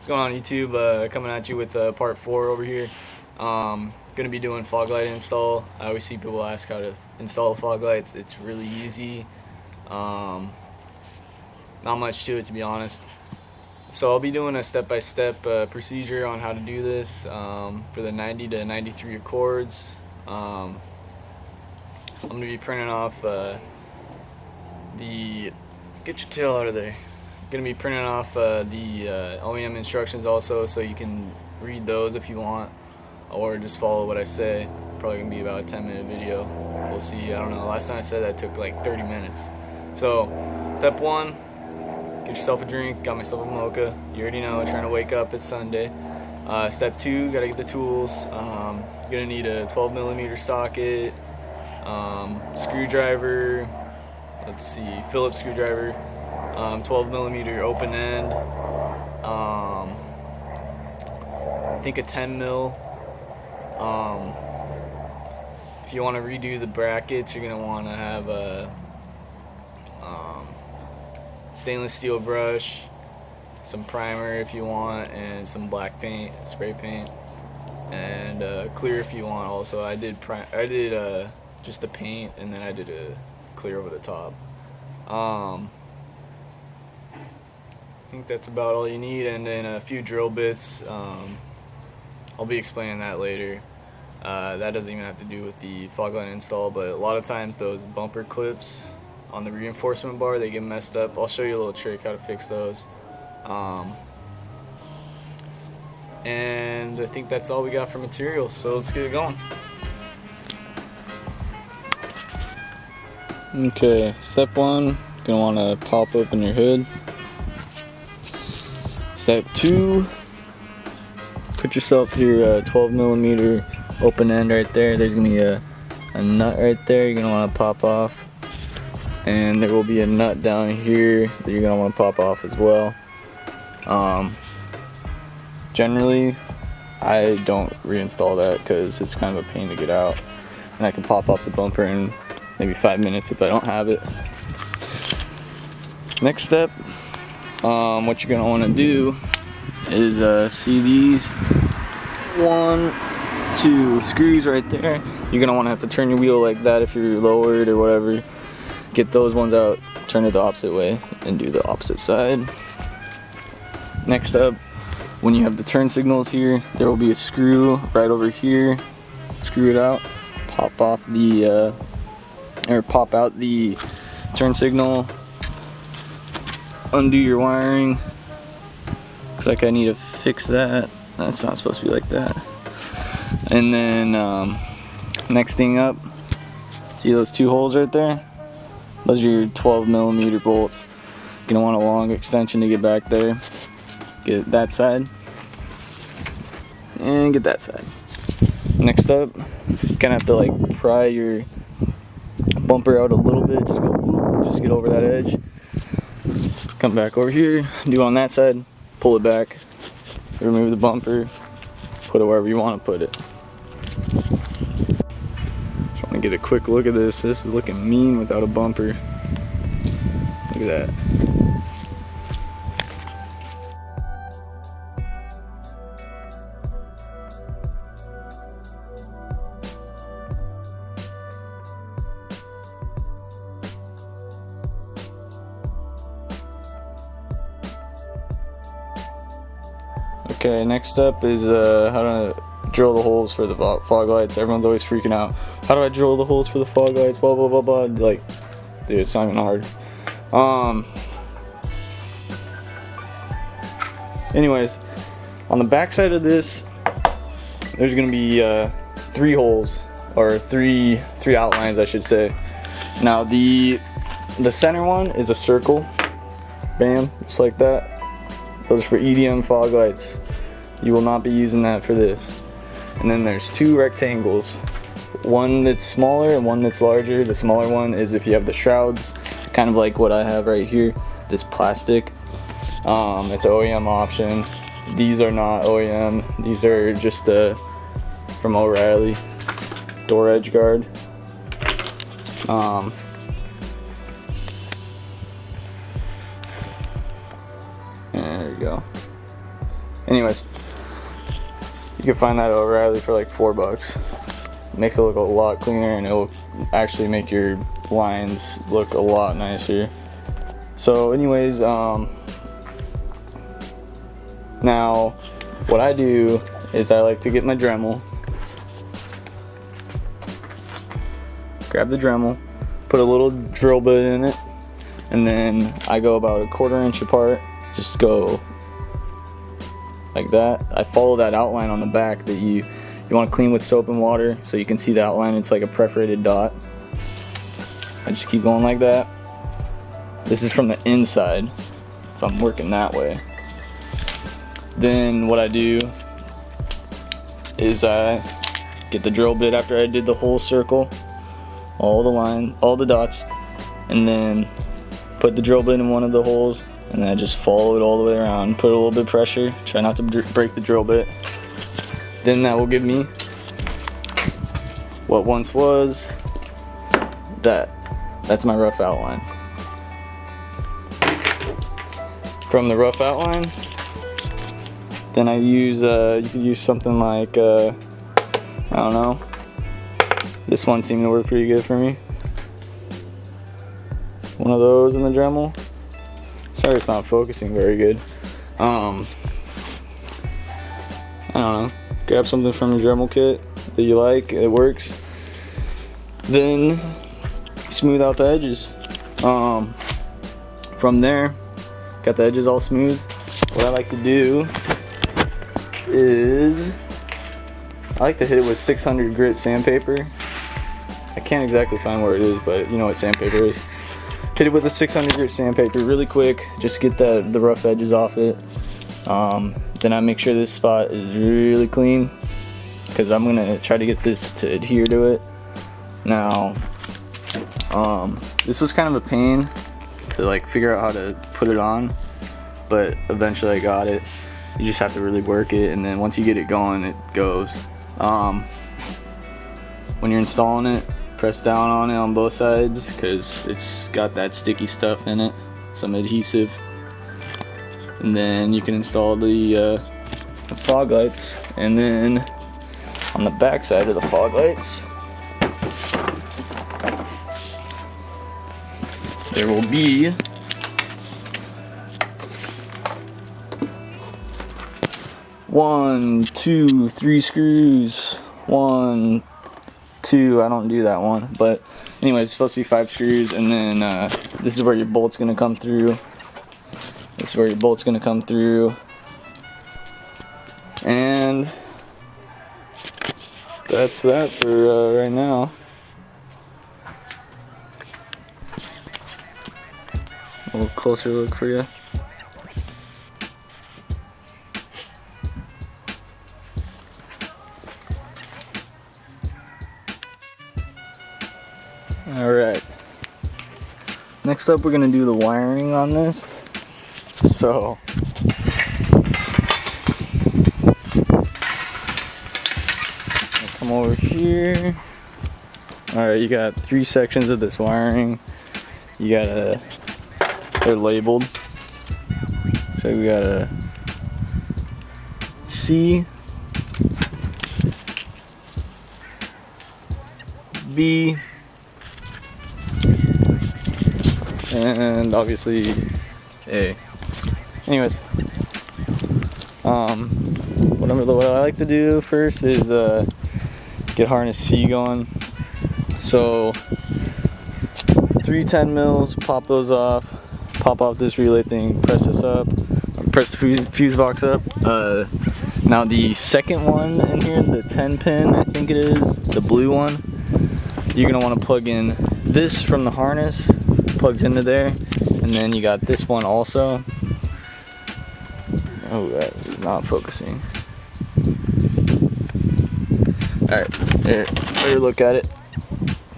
What's going on YouTube? Coming at you with part 4 over here. Gonna be doing fog light install. I always see people ask how to install fog lights. It's really easy. Not much to it, to be honest. So I'll be doing a step-by-step procedure on how to do this for the 90 to 93 Accords. I'm gonna be printing off get your tail out of there. Gonna be printing off the OEM instructions also, so you can read those if you want, or just follow what I say. Probably gonna be about a 10-minute video. We'll see. I don't know. Last time I said that took like 30 minutes. So step 1, get yourself a drink. Got myself a mocha. You already know. Trying to wake up. It's Sunday. Step 2, gotta get the tools. You're gonna need a 12mm socket, screwdriver. Let's see, Phillips screwdriver. 12mm open end, I think a 10mm. If you want to redo the brackets, you're going to want to have a stainless steel brush, some primer if you want, and some black paint, spray paint, and clear if you want also. I did just the paint, and then I did a clear over the top. I think that's about all you need, and then a few drill bits. I'll be explaining that later. That doesn't even have to do with the fog light install, but a lot of times those bumper clips on the reinforcement bar, they get messed up. I'll show you a little trick how to fix those. And I think that's all we got for materials, so let's get it going. Okay, step 1, gonna want to pop open your hood. Step 2, put yourself your 12mm open end right there. There's gonna be a nut right there you're gonna want to pop off, and there will be a nut down here that you're gonna want to pop off as well. Generally, I don't reinstall that because it's kind of a pain to get out, and I can pop off the bumper in maybe 5 minutes if I don't have it. Next step, what you're gonna want to do is see these 1, 2 screws right there. You're gonna want to have to turn your wheel like that if you're lowered or whatever. Get those ones out, turn it the opposite way, and do the opposite side. Next up, when you have the turn signals here, there will be a screw right over here. Screw it out, pop off the pop out the turn signal, undo your wiring. Looks like I need to fix that. That's not supposed to be like that. And then next thing up, see those 2 holes right there? Those are your 12mm bolts. You're gonna want a long extension to get back there. Get that side and get that side. Next up, you kind of have to like pry your bumper out a little bit. Just get over that edge. Come back over here, do on that side, pull it back, remove the bumper, put it wherever you want to put it. Just want to get a quick look at this. This is looking mean without a bumper. Look at that. Okay, next up is how to drill the holes for the fog lights. Everyone's always freaking out. How do I drill the holes for the fog lights? Blah blah blah blah. Like, dude, it's not even hard. Anyways, on the back side of this, there's gonna be 3 holes, or three outlines, I should say. Now the center one is a circle. Bam, just like that. Those are for EDM fog lights. You will not be using that for this. And then there's 2 rectangles. One that's smaller and one that's larger. The smaller one is if you have the shrouds, kind of like what I have right here, this plastic. It's an OEM option. These are not OEM. These are just from O'Reilly. Door edge guard. There you go. Anyways, you can find that at O'Reilly for like $4. Makes it look a lot cleaner, and it will actually make your lines look a lot nicer. So anyways, now what I do is I like to get my Dremel, grab the Dremel, put a little drill bit in it, and then I go about a 1/4 inch apart. Just go like that. I follow that outline on the back that you want to clean with soap and water, so you can see the outline. It's like a perforated dot. I just keep going like that. This is from the inside, if I'm working that way. Then what I do is I get the drill bit after I did the whole circle, all the dots, and then put the drill bit in one of the holes, and then I just follow it all the way around. Put a little bit of pressure, try not to break the drill bit. Then that will give me what once was that. That's my rough outline. From the rough outline, then I use, you could use something like, I don't know. This one seemed to work pretty good for me. One of those in the Dremel. Sorry it's not focusing very good. I don't know. Grab something from your Dremel kit that you like, it works. Then smooth out the edges. From there, got the edges all smooth. What I like to do is I like to hit it with 600 grit sandpaper. I can't exactly find where it is, but you know what sandpaper is. Hit it with a 600 grit sandpaper really quick, just get the rough edges off it. Then I make sure this spot is really clean, because I'm gonna try to get this to adhere to it. Now, this was kind of a pain to like figure out how to put it on, but eventually I got it. You just have to really work it, and then once you get it going, it goes. When you're installing it, press down on it on both sides, because it's got that sticky stuff in it, some adhesive. And then you can install the fog lights, and then on the back side of the fog lights there will be one, two, three screws. 1, 2, I don't do that one, but anyway, it's supposed to be 5 screws, and then this is where your bolt's gonna come through. This is where your bolt's gonna come through, and that's that for right now. A little closer look for you. Alright, next up we're going to do the wiring on this. So, I'll come over here. Alright, you got 3 sections of this wiring. You got they're labeled. So we got a C, B, and obviously A. Anyways, what I like to do first is get harness C going. So 3 10 mils, pop those off, pop off this relay thing, press this up, press the fuse box up. Now the second one in here, the 10 pin, I think it is, the blue one, you're gonna want to plug in this from the harness, plugs into there, and then you got this one also. Oh, that is not focusing. Alright, here, better look at it.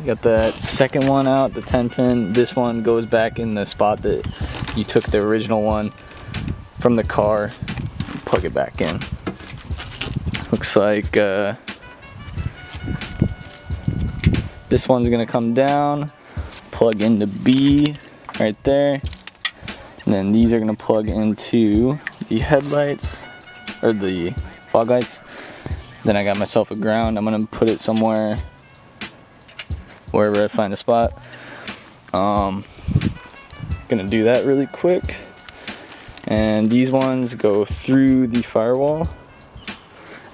Got that second one out, the 10 pin. This one goes back in the spot that you took the original one from the car. Plug it back in. Looks like this one's gonna come down, plug into B right there, and then these are gonna plug into the headlights or the fog lights. Then I got myself a ground. I'm gonna put it somewhere, wherever I find a spot. Gonna do that really quick. And these ones go through the firewall.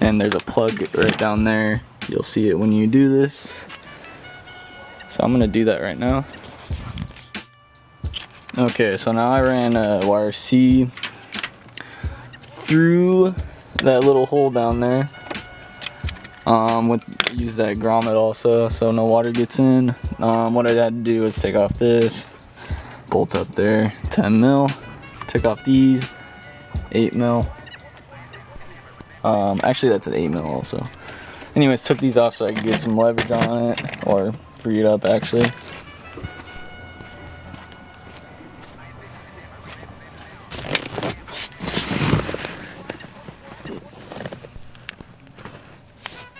And there's a plug right down there. You'll see it when you do this. So I'm gonna do that right now. Okay, so now I ran a wire C through that little hole down there. Use that grommet also, so no water gets in. What I had to do was take off this, bolt up there, 10 mil. Took off these, 8 mil. Actually that's an 8 mil also. Anyways, took these off so I could get some leverage on it, or free it up actually.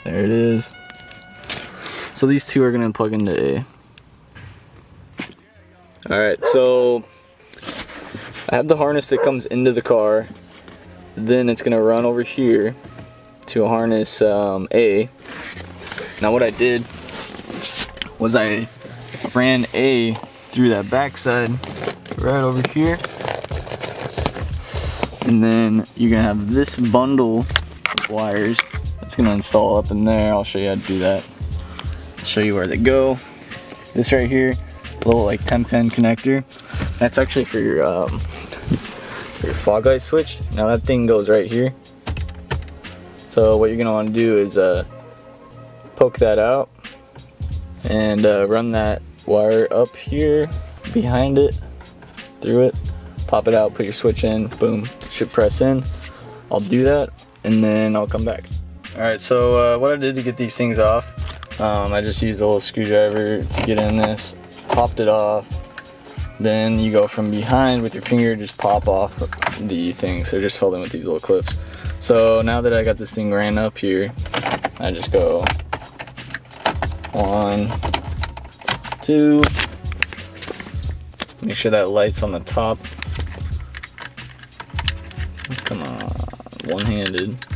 There it is. So these two are gonna plug into A. Alright, so I have the harness that comes into the car. Then it's gonna run over here to a harness A. Now what I did was I ran A through that backside right over here. And then you're gonna have this bundle of wires that's gonna install up in there. I'll show you how to do that. I'll show you where they go. This right here, little like 10-pin connector. That's actually for your fog light switch. Now that thing goes right here. So what you're gonna want to do is poke that out and run that wire up here behind it, through it, pop it out, put your switch in, boom, should press in. I'll do that and then I'll come back. Alright, so what I did to get these things off, I just used a little screwdriver to get in this, popped it off. Then you go from behind with your finger, just pop off the thing. So just hold them with these little clips. So now that I got this thing ran up here, I just go 1, 2. Make sure that light's on the top. Come on, one-handed.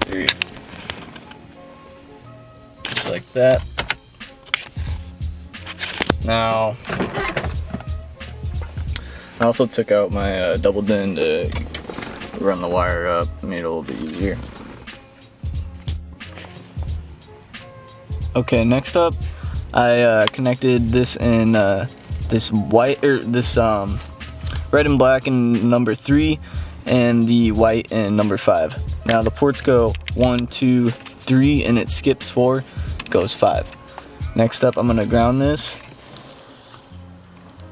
3. Just like that. Now, I also took out my double din to run the wire up, made it a little bit easier. Okay, next up, I connected this in this white, or this red and black in number 3, and the white in number 5. Now the ports go 1, 2, 3, and it skips 4, goes 5. Next up, I'm gonna ground this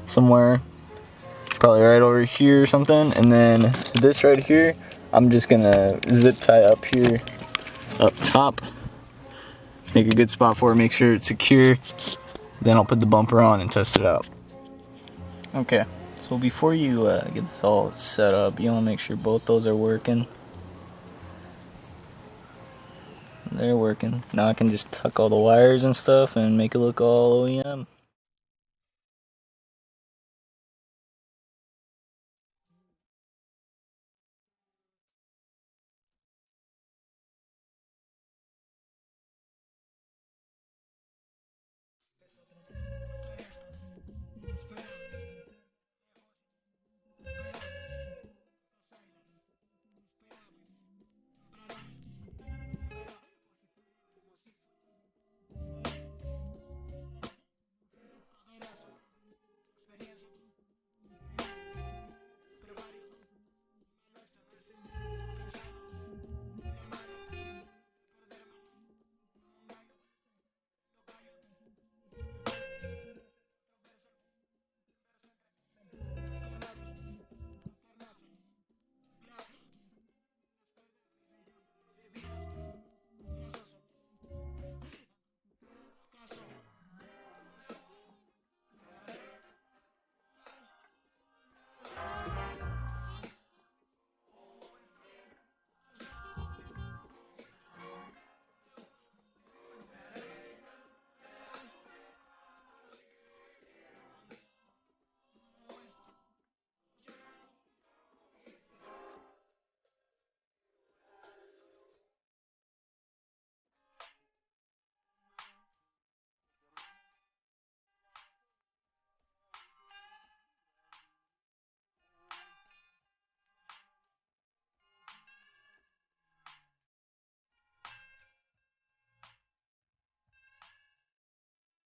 somewhere, probably right over here or something, and then this right here, I'm just gonna zip tie up here, up top. Make a good spot for it, make sure it's secure. Then I'll put the bumper on and test it out. Okay, so before you get this all set up, you want to make sure both those are working. They're working. Now I can just tuck all the wires and stuff and make it look all OEM.